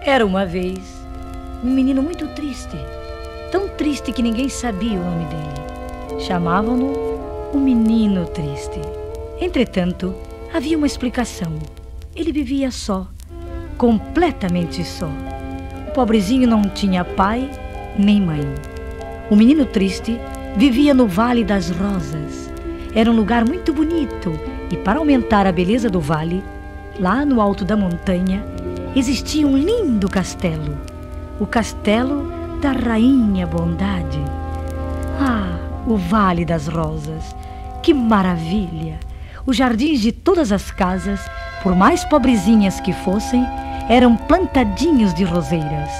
Era uma vez um menino muito triste, tão triste que ninguém sabia o nome dele. Chamavam-no o Menino Triste. Entretanto, havia uma explicação. Ele vivia só, completamente só. O pobrezinho não tinha pai nem mãe. O Menino Triste vivia no Vale das Rosas. Era um lugar muito bonito e, para aumentar a beleza do vale, lá no alto da montanha, existia um lindo castelo. O castelo da Rainha Bondade. Ah, o Vale das Rosas! Que maravilha! Os jardins de todas as casas, por mais pobrezinhas que fossem, eram plantadinhos de roseiras.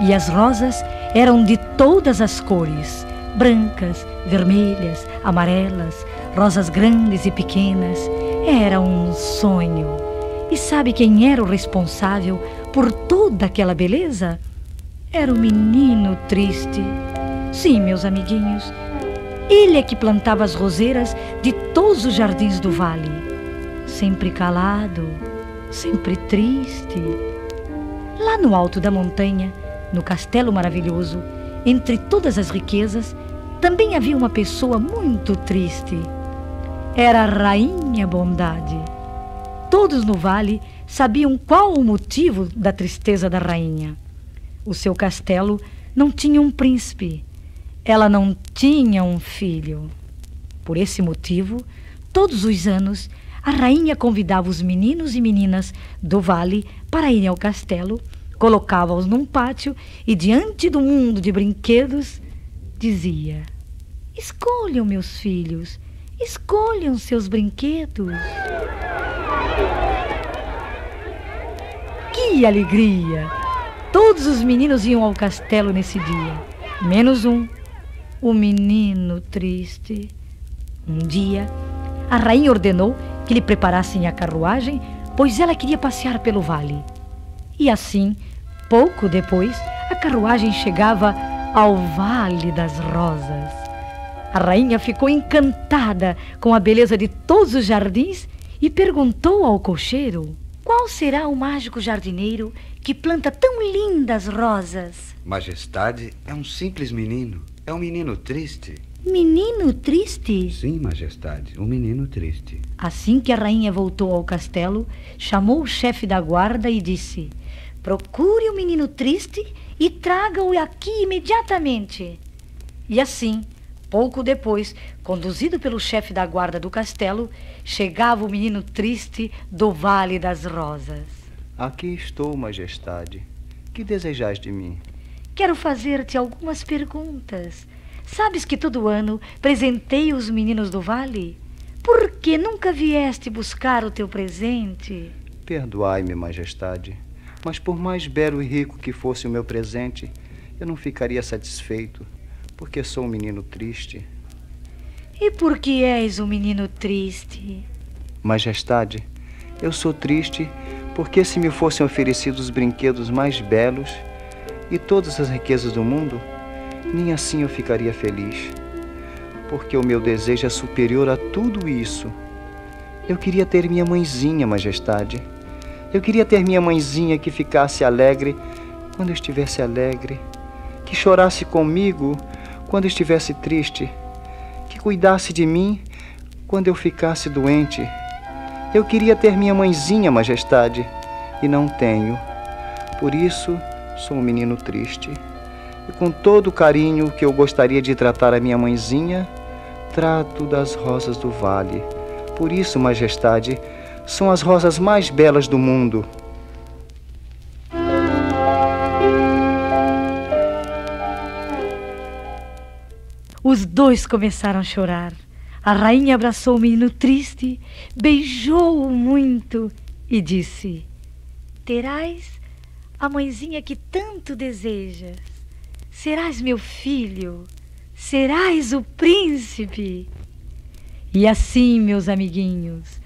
E as rosas eram de todas as cores, brancas, vermelhas, amarelas, rosas grandes e pequenas. Era um sonho. E sabe quem era o responsável por toda aquela beleza? Era o Menino Triste. Sim, meus amiguinhos, ele é que plantava as roseiras de todos os jardins do vale. Sempre calado, sempre triste. Lá no alto da montanha, no castelo maravilhoso, entre todas as riquezas, também havia uma pessoa muito triste. Era a Rainha Bondade. Todos no vale sabiam qual o motivo da tristeza da rainha. O seu castelo não tinha um príncipe. Ela não tinha um filho. Por esse motivo, todos os anos, a rainha convidava os meninos e meninas do vale para irem ao castelo, colocava-os num pátio e, diante do mundo de brinquedos, dizia: escolham, meus filhos, escolham seus brinquedos. Que alegria! Todos os meninos iam ao castelo nesse dia, menos um, o Menino Triste. Um dia, a rainha ordenou que lhe preparassem a carruagem, pois ela queria passear pelo vale. E assim, pouco depois, a carruagem chegava ao Vale das Rosas. A rainha ficou encantada com a beleza de todos os jardins e perguntou ao cocheiro: qual será o mágico jardineiro que planta tão lindas rosas? Majestade, é um simples menino. É um menino triste. Menino Triste? Sim, Majestade, um menino triste. Assim que a rainha voltou ao castelo, chamou o chefe da guarda e disse: procure o Menino Triste e traga-o aqui imediatamente. E assim, pouco depois, conduzido pelo chefe da guarda do castelo, chegava o Menino Triste do Vale das Rosas. Aqui estou, Majestade. Que desejais de mim? Quero fazer-te algumas perguntas. Sabes que todo ano presenteio os meninos do vale? Por que nunca vieste buscar o teu presente? Perdoai-me, Majestade, mas por mais belo e rico que fosse o meu presente, eu não ficaria satisfeito, porque sou um menino triste. E por que és um menino triste? Majestade, eu sou triste porque se me fossem oferecidos os brinquedos mais belos e todas as riquezas do mundo, nem assim eu ficaria feliz, porque o meu desejo é superior a tudo isso. Eu queria ter minha mãezinha, Majestade. Eu queria ter minha mãezinha que ficasse alegre quando eu estivesse alegre, que chorasse comigo quando eu estivesse triste, que cuidasse de mim quando eu ficasse doente. Eu queria ter minha mãezinha, Majestade, e não tenho. Por isso, sou um menino triste. E com todo o carinho que eu gostaria de tratar a minha mãezinha, trato das rosas do vale. Por isso, Majestade, são as rosas mais belas do mundo. Os dois começaram a chorar. A rainha abraçou o menino triste, beijou-o muito e disse: terás a mãezinha que tanto desejas. Serás meu filho, serás o príncipe. E assim, meus amiguinhos,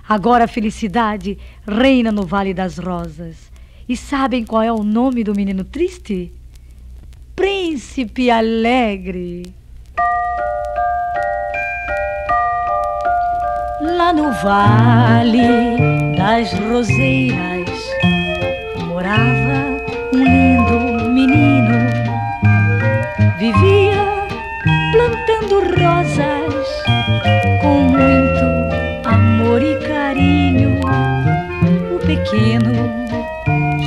agora a felicidade reina no Vale das Rosas. E sabem qual é o nome do menino triste? Príncipe Alegre. Lá no Vale das Roseiras morava pequeno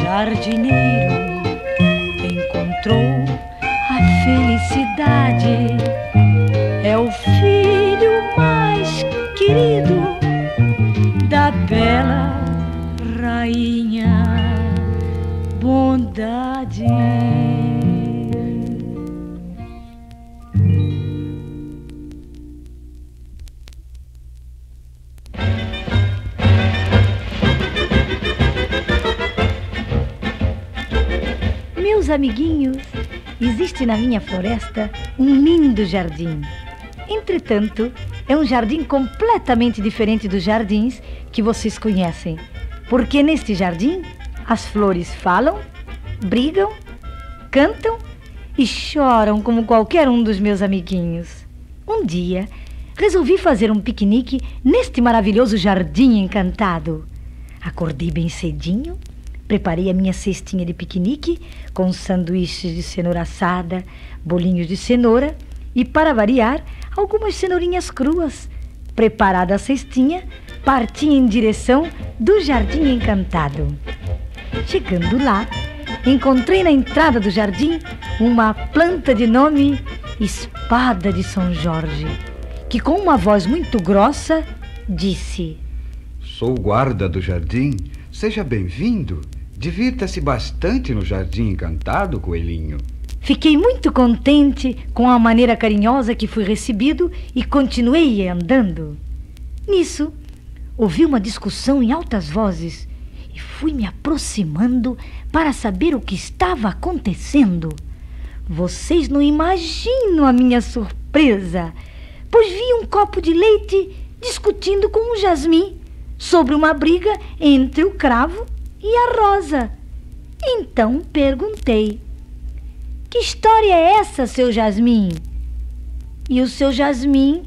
jardineiro encontrou a felicidade. É o filho mais querido da bela rainha Bondade. Meus amiguinhos, existe na minha floresta um lindo jardim. Entretanto, é um jardim completamente diferente dos jardins que vocês conhecem, porque neste jardim as flores falam, brigam, cantam e choram como qualquer um dos meus amiguinhos. Um dia, resolvi fazer um piquenique neste maravilhoso jardim encantado. Acordei bem cedinho, preparei a minha cestinha de piquenique com sanduíches de cenoura assada, bolinhos de cenoura e, para variar, algumas cenourinhas cruas. Preparada a cestinha, parti em direção do jardim encantado. Chegando lá, encontrei na entrada do jardim uma planta de nome Espada de São Jorge, que com uma voz muito grossa disse: Sou o guarda do jardim. Seja bem-vindo. Divirta-se bastante no jardim encantado, coelhinho. Fiquei muito contente com a maneira carinhosa que fui recebido e continuei andando. Nisso, ouvi uma discussão em altas vozes e fui me aproximando para saber o que estava acontecendo. Vocês não imaginam a minha surpresa, pois vi um copo de leite discutindo com o Jasmim sobre uma briga entre o cravo e a rosa. Então perguntei: que história é essa, seu Jasmim? E o seu Jasmim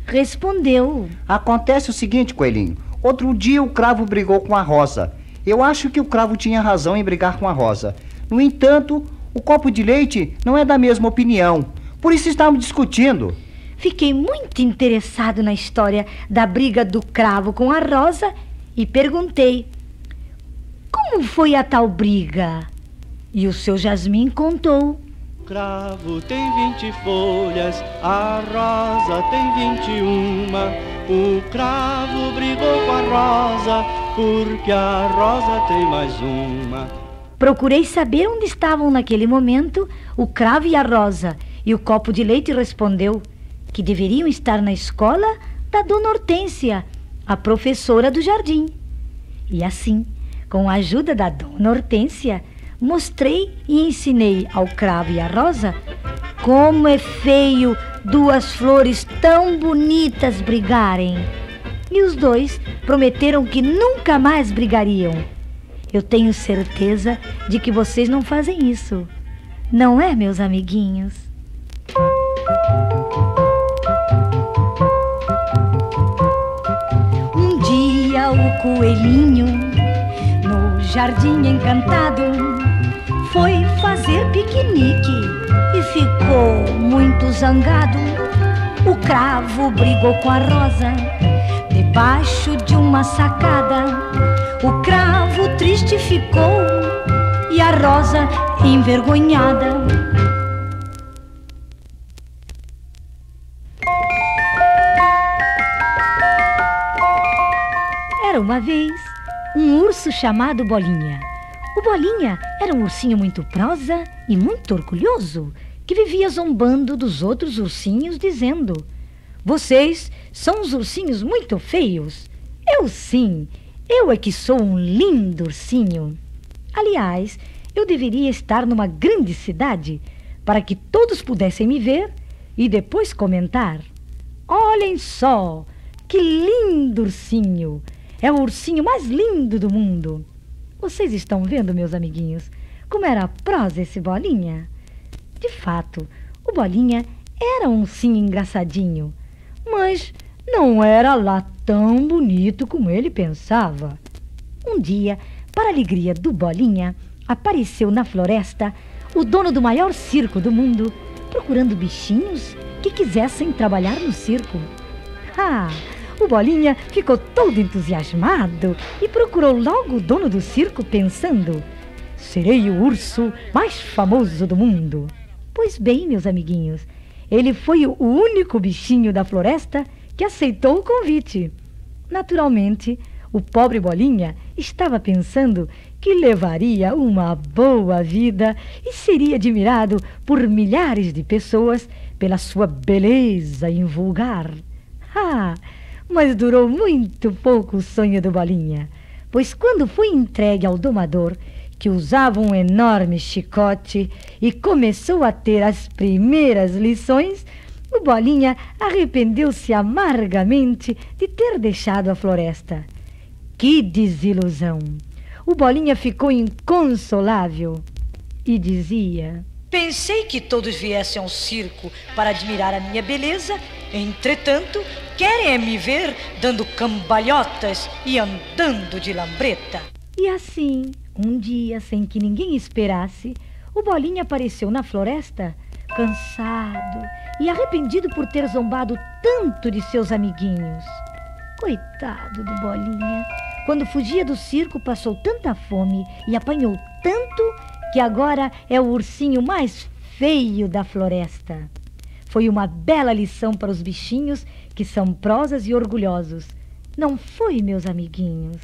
respondeu: Acontece o seguinte, coelhinho. Outro dia o cravo brigou com a rosa. Eu acho que o cravo tinha razão em brigar com a rosa. No entanto, o copo de leite não é da mesma opinião. Por isso estávamos discutindo. Fiquei muito interessado na história da briga do cravo com a rosa e perguntei: como foi a tal briga? E o seu Jasmim contou: o cravo tem 20 folhas, a rosa tem 21. O cravo brigou com a rosa, porque a rosa tem mais uma. Procurei saber onde estavam naquele momento o cravo e a rosa, e o copo de leite respondeu que deveriam estar na escola da Dona Hortência, a professora do jardim. E assim, com a ajuda da Dona Hortência, mostrei e ensinei ao cravo e à rosa como é feio duas flores tão bonitas brigarem. E os dois prometeram que nunca mais brigariam. Eu tenho certeza de que vocês não fazem isso, não é, meus amiguinhos? Um dia o coelhinho, no jardim encantado, foi fazer piquenique e ficou muito zangado. O cravo brigou com a rosa debaixo de uma sacada. O cravo triste ficou e a rosa envergonhada. Era uma vez um urso chamado Bolinha. O Bolinha era um ursinho muito prosa e muito orgulhoso, que vivia zombando dos outros ursinhos, dizendo: vocês são uns ursinhos muito feios. Eu sim, eu é que sou um lindo ursinho. Aliás, eu deveria estar numa grande cidade para que todos pudessem me ver e depois comentar: olhem só, que lindo ursinho! É o ursinho mais lindo do mundo. Vocês estão vendo, meus amiguinhos, como era prosa esse Bolinha? De fato, o Bolinha era um ursinho engraçadinho, mas não era lá tão bonito como ele pensava. Um dia, para a alegria do Bolinha, apareceu na floresta o dono do maior circo do mundo, procurando bichinhos que quisessem trabalhar no circo. o Bolinha ficou todo entusiasmado e procurou logo o dono do circo pensando: serei o urso mais famoso do mundo. Pois bem, meus amiguinhos, ele foi o único bichinho da floresta que aceitou o convite. Naturalmente, o pobre Bolinha estava pensando que levaria uma boa vida e seria admirado por milhares de pessoas pela sua beleza invulgar. Mas durou muito pouco o sonho do Bolinha, pois quando foi entregue ao domador, que usava um enorme chicote e começou a ter as primeiras lições, o Bolinha arrependeu-se amargamente de ter deixado a floresta. Que desilusão! O Bolinha ficou inconsolável e dizia: pensei que todos viessem ao circo para admirar a minha beleza, entretanto, querem me ver dando cambalhotas e andando de lambreta. E assim, um dia, sem que ninguém esperasse, o Bolinha apareceu na floresta, cansado e arrependido por ter zombado tanto de seus amiguinhos. Coitado do Bolinha, quando fugia do circo passou tanta fome e apanhou tanto que agora é o ursinho mais feio da floresta. Foi uma bela lição para os bichinhos que são prosas e orgulhosos. Não foi, meus amiguinhos?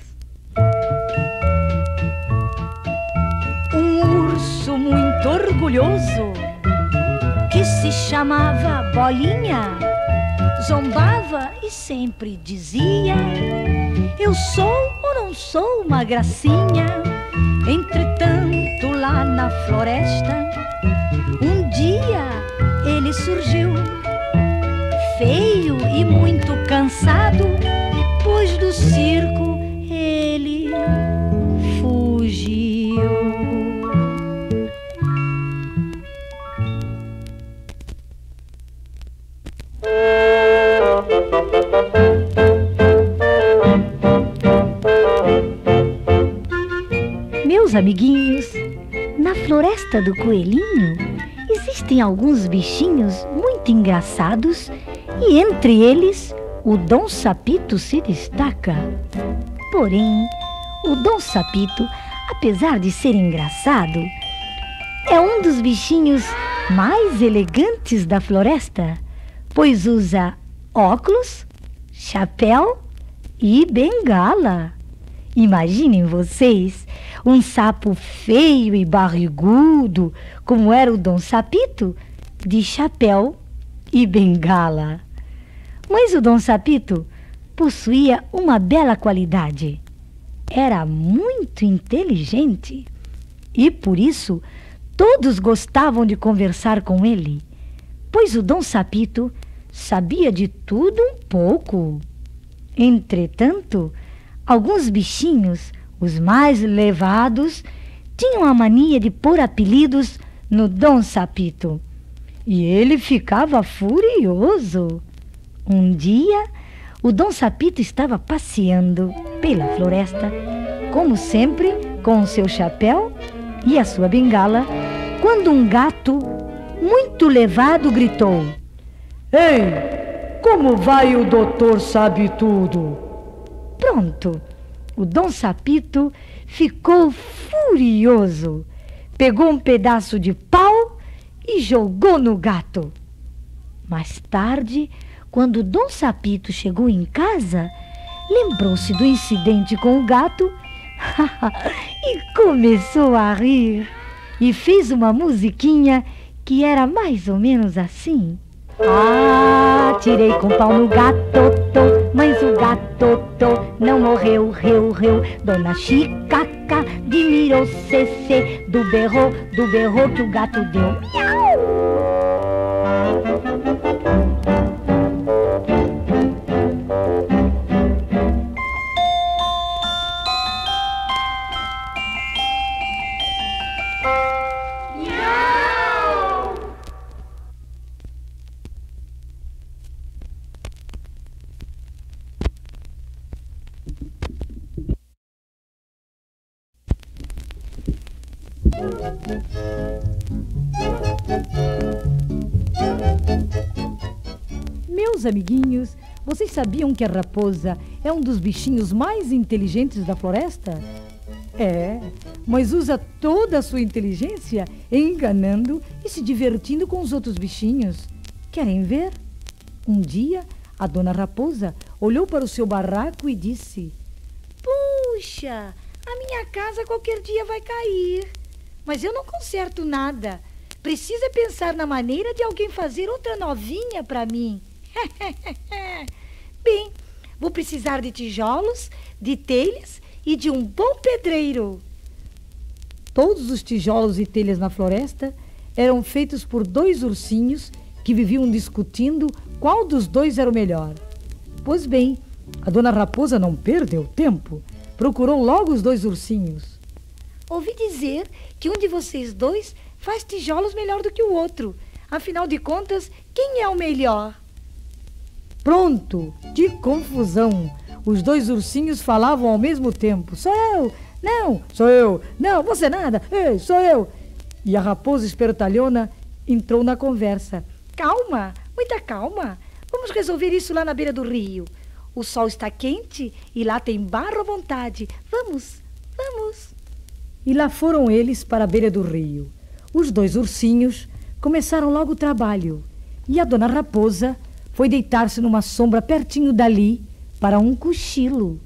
Um urso muito orgulhoso, que se chamava Bolinha, zombava e sempre dizia: eu sou ou não sou uma gracinha. Entretanto, lá na floresta, um dia ele surgiu, feio e muito cansado, pois do circo ele fugiu. Meus amiguinhos, na floresta do coelhinho existem alguns bichinhos muito engraçados e entre eles o Dom Sapito se destaca. Porém, o Dom Sapito, apesar de ser engraçado, é um dos bichinhos mais elegantes da floresta, pois usa óculos, chapéu e bengala. Imaginem vocês um sapo feio e barrigudo, como era o Dom Sapito, de chapéu e bengala. Mas o Dom Sapito possuía uma bela qualidade. Era muito inteligente e, por isso, todos gostavam de conversar com ele, pois o Dom Sapito sabia de tudo um pouco. Entretanto, alguns bichinhos, os mais levados, tinham a mania de pôr apelidos no Dom Sapito. E ele ficava furioso. Um dia, o Dom Sapito estava passeando pela floresta, como sempre, com o seu chapéu e a sua bengala, quando um gato muito levado gritou: ei, como vai o doutor sabe tudo? Pronto, o Dom Sapito ficou furioso, pegou um pedaço de pau e jogou no gato. Mais tarde, quando o Dom Sapito chegou em casa, lembrou-se do incidente com o gato e começou a rir e fez uma musiquinha que era mais ou menos assim: tirei com pau no gato, mas o gato não morreu, reu. Dona Chicaca admirou cê do berro que o gato deu. Meus amiguinhos, Vocês sabiam que a raposa é um dos bichinhos mais inteligentes da floresta? É, mas usa toda a sua inteligência enganando e se divertindo com os outros bichinhos. Querem ver? Um dia, a dona Raposa olhou para o seu barraco e disse: Puxa, a minha casa qualquer dia vai cair. Mas eu não conserto nada. Precisa pensar na maneira de alguém fazer outra novinha para mim. Bem, vou precisar de tijolos, de telhas e de um bom pedreiro. Todos os tijolos e telhas na floresta eram feitos por 2 ursinhos que viviam discutindo qual dos 2 era o melhor. Pois bem, a dona Raposa não perdeu tempo. Procurou logo os 2 ursinhos. Ouvi dizer que um de vocês 2 faz tijolos melhor do que o outro. Afinal de contas, quem é o melhor? Pronto! Que confusão! Os 2 ursinhos falavam ao mesmo tempo. Sou eu! Não! Sou eu! Não, você nada! Ei, sou eu! E a raposa espertalhona entrou na conversa. Calma! Muita calma! Vamos resolver isso lá na beira do rio. O sol está quente e lá tem barro à vontade. Vamos! Vamos! E lá foram eles para a beira do rio. Os 2 ursinhos começaram logo o trabalho. E a dona Raposa foi deitar-se numa sombra pertinho dali para um cochilo.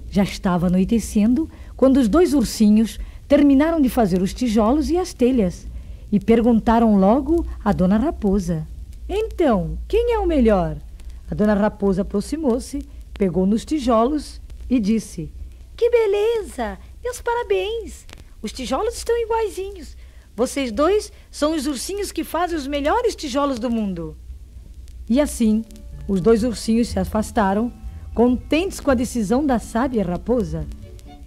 Já estava anoitecendo quando os 2 ursinhos terminaram de fazer os tijolos e as telhas e perguntaram logo à dona Raposa: Então, quem é o melhor? A dona Raposa aproximou-se, pegou nos tijolos e disse: Que beleza! Meus parabéns! Os tijolos estão iguaizinhos. Vocês 2 são os ursinhos que fazem os melhores tijolos do mundo. E assim, os 2 ursinhos se afastaram, contentes com a decisão da sábia raposa.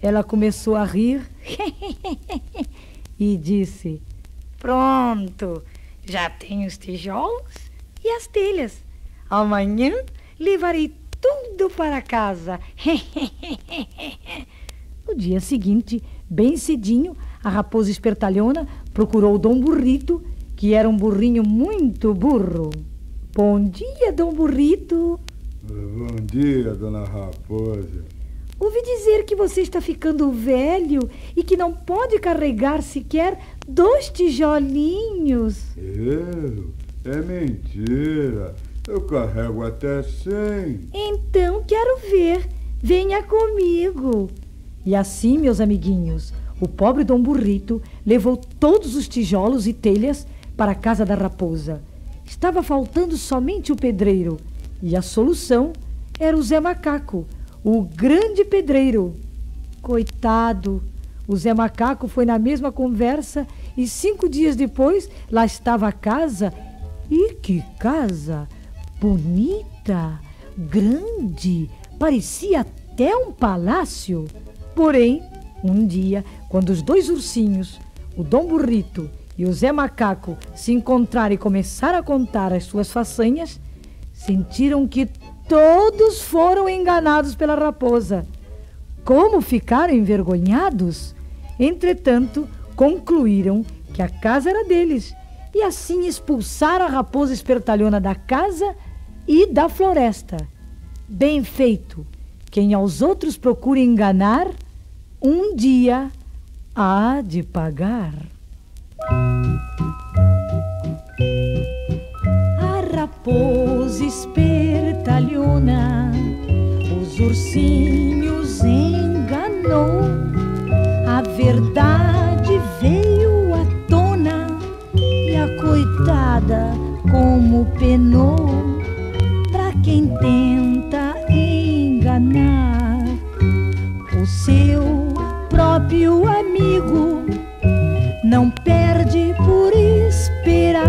Ela começou a rir e disse: Pronto, já tenho os tijolos e as telhas. Amanhã levarei tudo para casa. No dia seguinte, bem cedinho, a raposa espertalhona procurou o Dom Burrito, que era um burrinho muito burro. Bom dia, Dom Burrito. Bom dia, dona Raposa. Ouvi dizer que você está ficando velho e que não pode carregar sequer 2 tijolinhos. Eu? É mentira. Eu carrego até 100. Então quero ver. Venha comigo. E assim, meus amiguinhos, o pobre Dom Burrito levou todos os tijolos e telhas para a casa da raposa. Estava faltando somente o pedreiro. E a solução era o Zé Macaco, o grande pedreiro. Coitado, o Zé Macaco foi na mesma conversa e 5 dias depois lá estava a casa. E que casa! Bonita, grande, parecia até um palácio. Porém, um dia, quando os 2 ursinhos, o Dom Burrito e o Zé Macaco, se encontraram e começaram a contar as suas façanhas, sentiram que todos foram enganados pela raposa. Como ficaram envergonhados, entretanto, concluíram que a casa era deles e assim expulsaram a raposa espertalhona da casa e da floresta. Bem feito! Quem aos outros procura enganar, um dia há de pagar. A raposa espertalhona os ursinhos enganou. A verdade veio à tona e a coitada como penou. Pra quem tenta enganar o seu próprio amigo, não perde por esperar.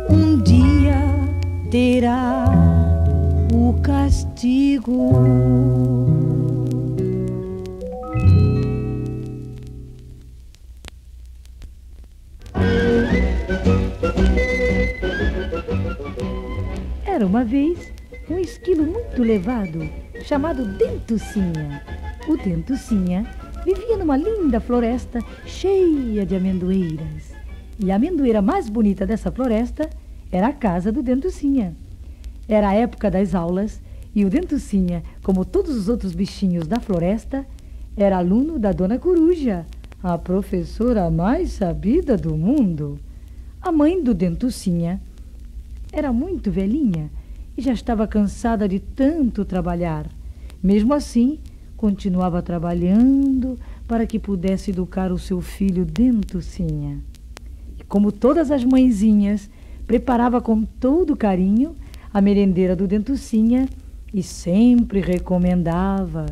Um dia terá o castigo. Era uma vez um esquilo muito levado chamado Dentucinha. O Dentucinha vivia numa linda floresta cheia de amendoeiras. E a amendoeira mais bonita dessa floresta era a casa do Dentucinha. Era a época das aulas e o Dentucinha, como todos os outros bichinhos da floresta, era aluno da Dona Coruja, a professora mais sabida do mundo. A mãe do Dentucinha era muito velhinha e já estava cansada de tanto trabalhar. Mesmo assim, continuava trabalhando para que pudesse educar o seu filho Dentucinha. E como todas as mãezinhas, preparava com todo carinho a merendeira do Dentucinha e sempre recomendava: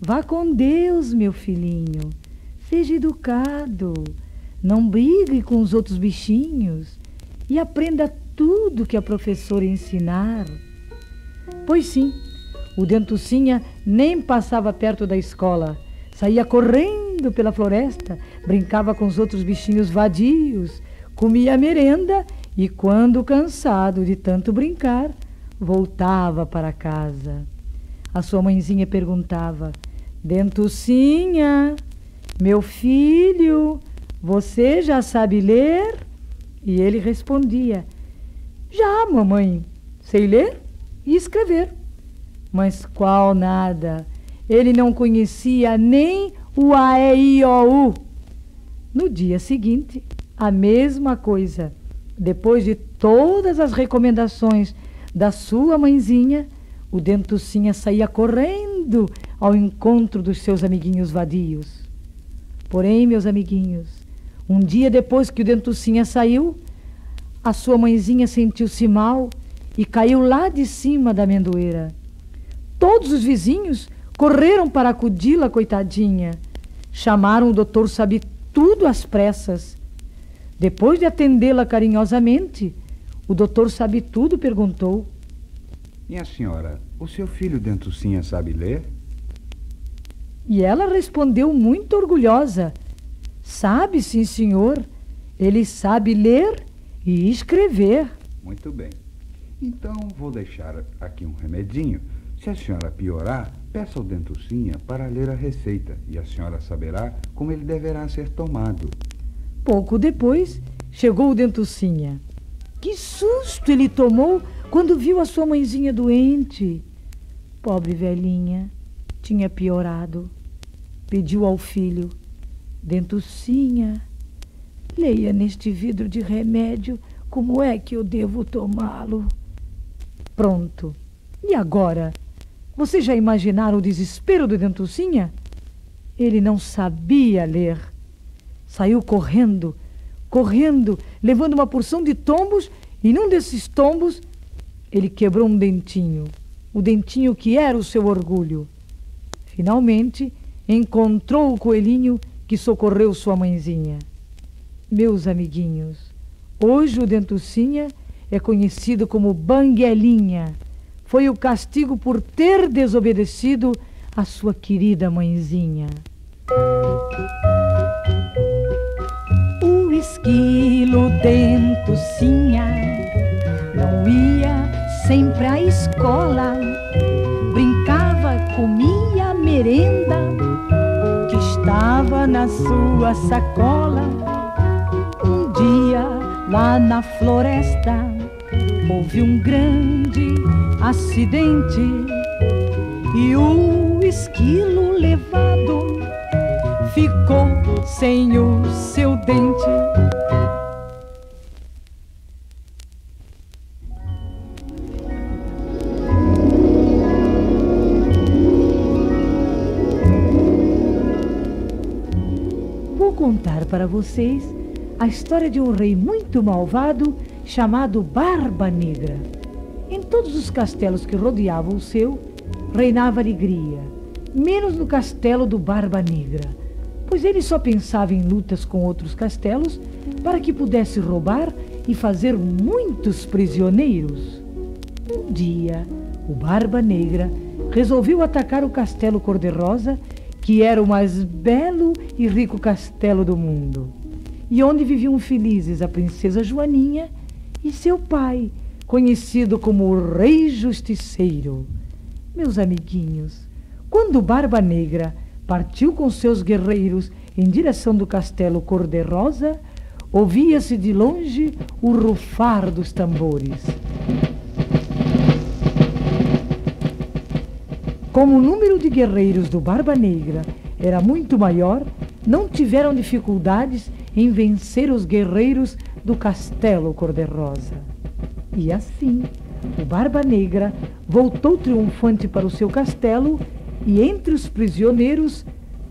vá com Deus, meu filhinho, seja educado, não brigue com os outros bichinhos e aprenda tudo que a professora ensinar. Pois sim, o Dentucinha nem passava perto da escola, saía correndo pela floresta, brincava com os outros bichinhos vadios, comia a merenda e, quando cansado de tanto brincar, voltava para casa. A sua mãezinha perguntava: Dentucinha, meu filho, você já sabe ler? E ele respondia: já, mamãe, sei ler e escrever. Mas qual nada, ele não conhecia nem o A, E, I, O, U. No dia seguinte, a mesma coisa. Depois de todas as recomendações da sua mãezinha, o Dentucinha saía correndo ao encontro dos seus amiguinhos vadios. Porém, meus amiguinhos, um dia depois que o Dentucinha saiu, a sua mãezinha sentiu-se mal e caiu lá de cima da amendoeira. Todos os vizinhos correram para acudi-la, coitadinha. Chamaram o doutor Sabe-Tudo às pressas. Depois de atendê-la carinhosamente, o doutor Sabe-Tudo perguntou: minha senhora, o seu filho Dentucinha sabe ler? E ela respondeu muito orgulhosa: sabe, sim, senhor. Ele sabe ler e escrever. Muito bem. Então vou deixar aqui um remedinho. Se a senhora piorar, peça ao Dentucinha para ler a receita e a senhora saberá como ele deverá ser tomado. Pouco depois, chegou o Dentucinha. Que susto ele tomou quando viu a sua mãezinha doente. Pobre velhinha, tinha piorado. Pediu ao filho: Dentucinha, leia neste vidro de remédio como é que eu devo tomá-lo. Pronto. E agora? Vocês já imaginaram o desespero do Dentucinha? Ele não sabia ler. Saiu correndo, levando uma porção de tombos, e num desses tombos ele quebrou um dentinho, o dentinho que era o seu orgulho. Finalmente encontrou o coelhinho que socorreu sua mãezinha. Meus amiguinhos, hoje o Dentucinha é conhecido como Banguelinha. Foi o castigo por ter desobedecido a sua querida mãezinha. O esquilo Dentucinha não ia sempre à escola, brincava, comia merenda que estava na sua sacola. Um dia, lá na floresta, houve um grande acidente e o esquilo levado ficou sem o seu dente. Vou contar para vocês a história de um rei muito malvado chamado Barba Negra. Em todos os castelos que rodeavam o seu, reinava alegria, menos no castelo do Barba Negra, pois ele só pensava em lutas com outros castelos para que pudesse roubar e fazer muitos prisioneiros. Um dia, o Barba Negra resolveu atacar o castelo Cor-de-Rosa, que era o mais belo e rico castelo do mundo, e onde viviam felizes a princesa Joaninha e seu pai, conhecido como o Rei Justiceiro. Meus amiguinhos, quando Barba Negra partiu com seus guerreiros em direção do castelo Cor-de-Rosa, ouvia-se de longe o rufar dos tambores. Como o número de guerreiros do Barba Negra era muito maior, não tiveram dificuldades em vencer os guerreiros do Castelo Cor-de-Rosa. E assim, o Barba Negra voltou triunfante para o seu castelo e entre os prisioneiros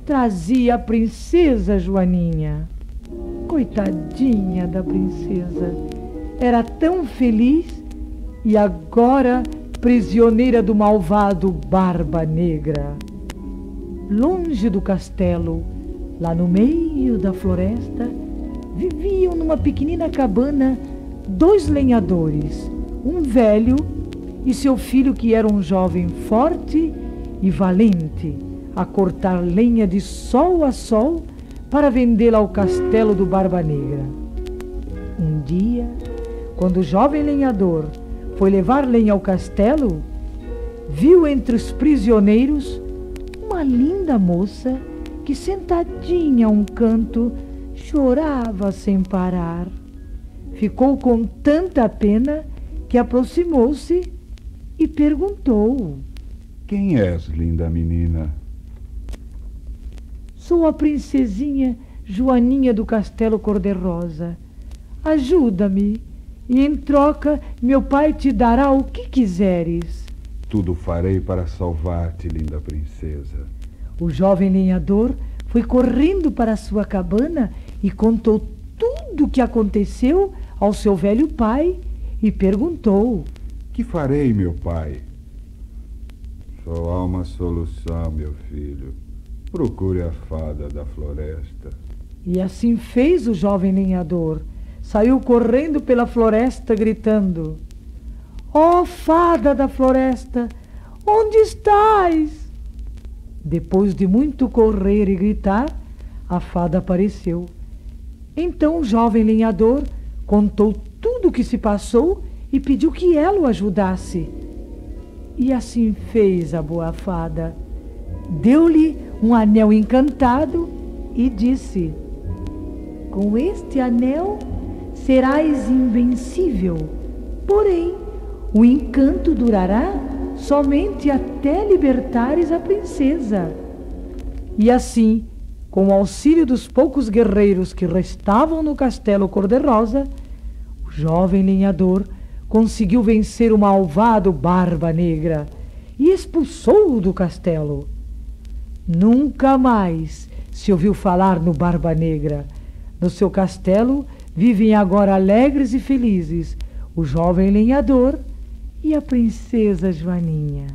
trazia a princesa Joaninha. Coitadinha da princesa, era tão feliz e agora prisioneira do malvado Barba Negra. Longe do castelo, lá no meio da floresta, viviam numa pequenina cabana 2 lenhadores, um velho e seu filho que era um jovem forte e valente, a cortar lenha de sol a sol para vendê-la ao castelo do Barba Negra. Um dia, quando o jovem lenhador foi levar lenha ao castelo, viu entre os prisioneiros uma linda moça que, sentadinha a um canto, chorava sem parar. Ficou com tanta pena que aproximou-se e perguntou: Quem és, linda menina? Sou a princesinha Joaninha do Castelo Cor-de-Rosa. Ajuda-me, e em troca meu pai te dará o que quiseres. Tudo farei para salvar-te, linda princesa. O jovem lenhador foi correndo para sua cabana e contou tudo o que aconteceu ao seu velho pai e perguntou: Que farei, meu pai? Só há uma solução, meu filho. Procure a fada da floresta. E assim fez o jovem lenhador. Saiu correndo pela floresta gritando: Ó fada da floresta, onde estás? Depois de muito correr e gritar, a fada apareceu. Então o jovem lenhador contou tudo o que se passou e pediu que ela o ajudasse. E assim fez a boa fada. Deu-lhe um anel encantado e disse: Com este anel serás invencível, porém o encanto durará somente até libertares a princesa. E assim, com o auxílio dos poucos guerreiros que restavam no castelo Cor-de-Rosa, o jovem lenhador conseguiu vencer o malvado Barba Negra e expulsou-o do castelo. Nunca mais se ouviu falar no Barba Negra. No seu castelo vivem agora alegres e felizes o jovem lenhador e a princesa Joaninha.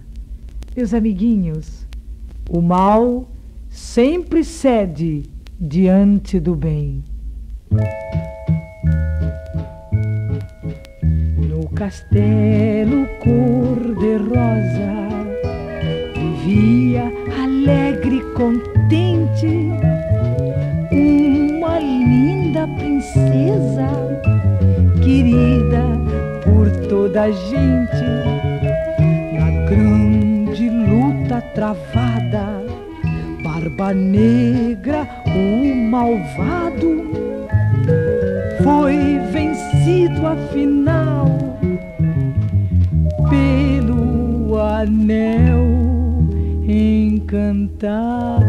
Meus amiguinhos, o mal sempre cede diante do bem. No castelo cor-de-rosa vivia alegre e contente uma linda princesa, querida por toda a gente. Na grande luta travada, Barba Negra, o malvado, foi vencido afinal pelo anel encantado.